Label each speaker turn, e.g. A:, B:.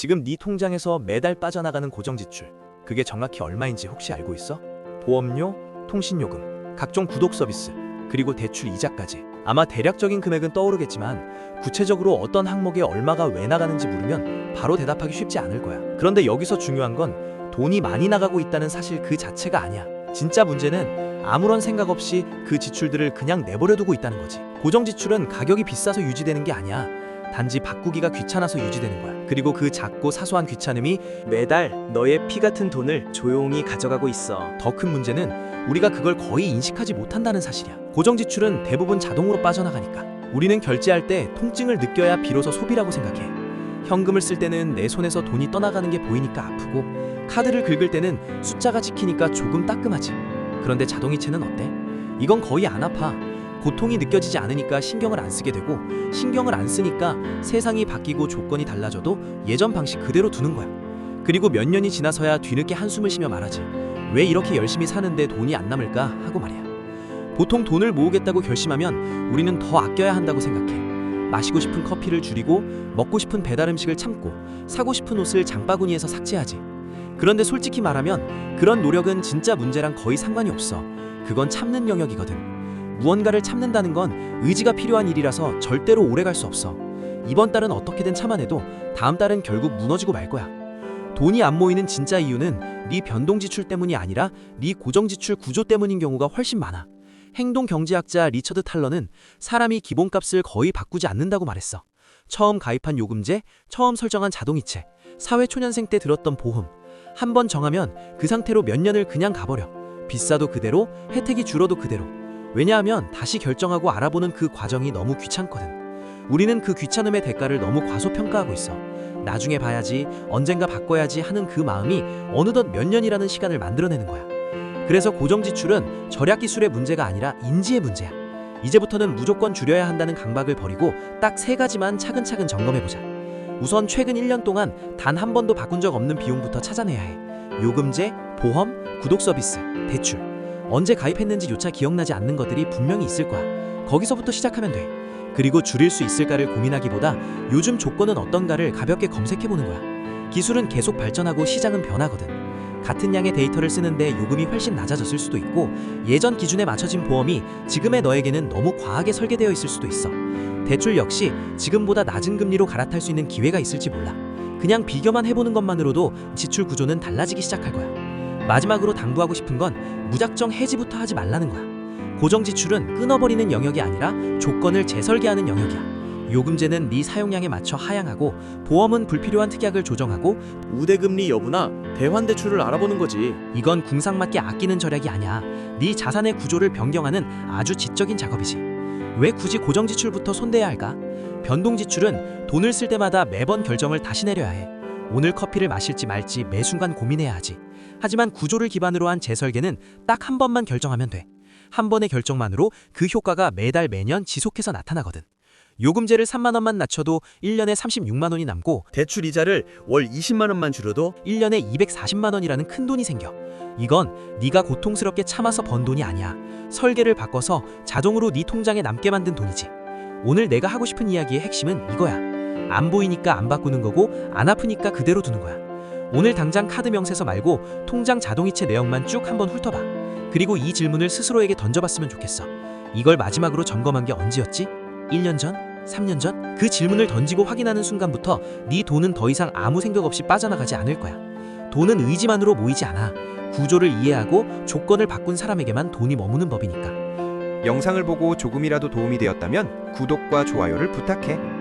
A: 지금 네 통장에서 매달 빠져나가는 고정지출, 그게 정확히 얼마인지 혹시 알고 있어? 보험료, 통신요금, 각종 구독 서비스, 그리고 대출 이자까지. 아마 대략적인 금액은 떠오르겠지만 구체적으로 어떤 항목에 얼마가 왜 나가는지 물으면 바로 대답하기 쉽지 않을 거야. 그런데 여기서 중요한 건 돈이 많이 나가고 있다는 사실 그 자체가 아니야. 진짜 문제는 아무런 생각 없이 그 지출들을 그냥 내버려 두고 있다는 거지. 고정지출은 가격이 비싸서 유지되는 게 아니야. 단지 바꾸기가 귀찮아서 유지되는 거야. 그리고 그 작고 사소한 귀찮음이
B: 매달 너의 피 같은 돈을 조용히 가져가고 있어.
A: 더 큰 문제는 우리가 그걸 거의 인식하지 못한다는 사실이야. 고정지출은 대부분 자동으로 빠져나가니까. 우리는 결제할 때 통증을 느껴야 비로소 소비라고 생각해. 현금을 쓸 때는 내 손에서 돈이 떠나가는 게 보이니까 아프고, 카드를 긁을 때는 숫자가 찍히니까 조금 따끔하지. 그런데 자동이체는 어때? 이건 거의 안 아파. 고통이 느껴지지 않으니까 신경을 안 쓰게 되고, 신경을 안 쓰니까 세상이 바뀌고 조건이 달라져도 예전 방식 그대로 두는 거야. 그리고 몇 년이 지나서야 뒤늦게 한숨을 쉬며 말하지. 왜 이렇게 열심히 사는데 돈이 안 남을까 하고 말이야. 보통 돈을 모으겠다고 결심하면 우리는 더 아껴야 한다고 생각해. 마시고 싶은 커피를 줄이고, 먹고 싶은 배달 음식을 참고, 사고 싶은 옷을 장바구니에서 삭제하지. 그런데 솔직히 말하면 그런 노력은 진짜 문제랑 거의 상관이 없어. 그건 참는 영역이거든. 무언가를 참는다는 건 의지가 필요한 일이라서 절대로 오래 갈 수 없어. 이번 달은 어떻게든 참아내도 다음 달은 결국 무너지고 말 거야. 돈이 안 모이는 진짜 이유는 네 변동 지출 때문이 아니라 네 고정 지출 구조 때문인 경우가 훨씬 많아. 행동 경제학자 리처드 탈러는 사람이 기본값을 거의 바꾸지 않는다고 말했어. 처음 가입한 요금제, 처음 설정한 자동이체, 사회초년생 때 들었던 보험, 한번 정하면 그 상태로 몇 년을 그냥 가버려. 비싸도 그대로, 혜택이 줄어도 그대로. 왜냐하면 다시 결정하고 알아보는 그 과정이 너무 귀찮거든. 우리는 그 귀찮음의 대가를 너무 과소평가하고 있어. 나중에 봐야지, 언젠가 바꿔야지 하는 그 마음이 어느덧 몇 년이라는 시간을 만들어내는 거야. 그래서 고정지출은 절약기술의 문제가 아니라 인지의 문제야. 이제부터는 무조건 줄여야 한다는 강박을 버리고 딱 3가지만 차근차근 점검해보자. 우선 최근 1년 동안 단 한 번도 바꾼 적 없는 비용부터 찾아내야 해. 요금제, 보험, 구독 서비스, 대출. 언제 가입했는지 요차 기억나지 않는 것들이 분명히 있을 거야. 거기서부터 시작하면 돼. 그리고 줄일 수 있을까를 고민하기보다 요즘 조건은 어떤가를 가볍게 검색해보는 거야. 기술은 계속 발전하고 시장은 변하거든. 같은 양의 데이터를 쓰는데 요금이 훨씬 낮아졌을 수도 있고, 예전 기준에 맞춰진 보험이 지금의 너에게는 너무 과하게 설계되어 있을 수도 있어. 대출 역시 지금보다 낮은 금리로 갈아탈 수 있는 기회가 있을지 몰라. 그냥 비교만 해보는 것만으로도 지출 구조는 달라지기 시작할 거야. 마지막으로 당부하고 싶은 건 무작정 해지부터 하지 말라는 거야. 고정지출은 끊어버리는 영역이 아니라 조건을 재설계하는 영역이야. 요금제는 네 사용량에 맞춰 하향하고, 보험은 불필요한 특약을 조정하고,
B: 우대금리 여부나 대환대출을 알아보는 거지.
A: 이건 궁상맞게 아끼는 절약이 아니야. 네 자산의 구조를 변경하는 아주 지적인 작업이지. 왜 굳이 고정지출부터 손대야 할까? 변동지출은 돈을 쓸 때마다 매번 결정을 다시 내려야 해. 오늘 커피를 마실지 말지 매 순간 고민해야 하지. 하지만 구조를 기반으로 한 재설계는 딱 한 번만 결정하면 돼. 한 번의 결정만으로 그 효과가 매달 매년 지속해서 나타나거든. 요금제를 3만 원만 낮춰도 1년에 36만 원이 남고,
B: 대출 이자를 월 20만 원만 줄여도
A: 1년에 240만 원이라는 큰 돈이 생겨. 이건 네가 고통스럽게 참아서 번 돈이 아니야. 설계를 바꿔서 자동으로 네 통장에 남게 만든 돈이지. 오늘 내가 하고 싶은 이야기의 핵심은 이거야. 안 보이니까 안 바꾸는 거고, 안 아프니까 그대로 두는 거야. 오늘 당장 카드 명세서 말고 통장 자동이체 내역만 쭉 한번 훑어봐. 그리고 이 질문을 스스로에게 던져봤으면 좋겠어. 이걸 마지막으로 점검한 게 언제였지? 1년 전? 3년 전? 그 질문을 던지고 확인하는 순간부터 네 돈은 더 이상 아무 생각 없이 빠져나가지 않을 거야. 돈은 의지만으로 모이지 않아. 구조를 이해하고 조건을 바꾼 사람에게만 돈이 머무는 법이니까.
C: 영상을 보고 조금이라도 도움이 되었다면 구독과 좋아요를 부탁해.